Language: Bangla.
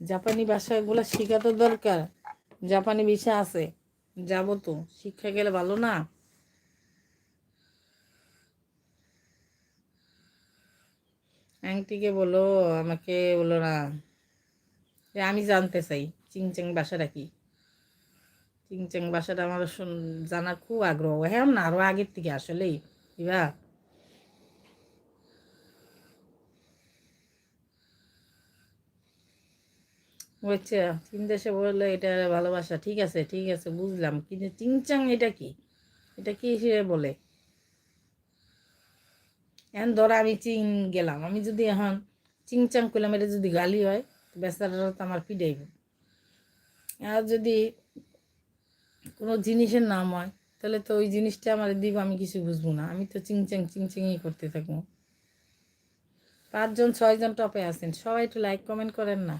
জাপানি ভাষাগুলো শেখা তো দরকার। জাপানি ভিসা আছে, যাবো তো, শিক্ষা গেলে ভালো না? আংটিকে বলো, আমাকে বলো না। আমি জানতে চাই চিংচাং ভাষাটা কি। চিংচাং ভাষাটা আমার জানার খুব আগ্রহ, হ্যাঁ না আরো আগের থেকে আসলেই এবার। আচ্ছা, চীন দেশে বললে এটা ভালোবাসা, ঠিক আছে ঠিক আছে বুঝলাম, কিন্তু চিংচাং এটা কি? এটা কি হিসেবে বলে? এখন ধরো আমি চীন গেলাম, আমি যদি এখন চিংচাং করলাম, এটা যদি গালি হয় বেচারারা তো আমার পিটাইব। আর যদি কোনো জিনিসের নাম হয় তাহলে তো ওই জিনিসটা আমার দিব, আমি কিছু বুঝবো না, আমি তো চিংচাং চিংচিংই করতে থাকবো। 5 জন 6 জন টপে আছেন, সবাই একটু লাইক কমেন্ট করেন না।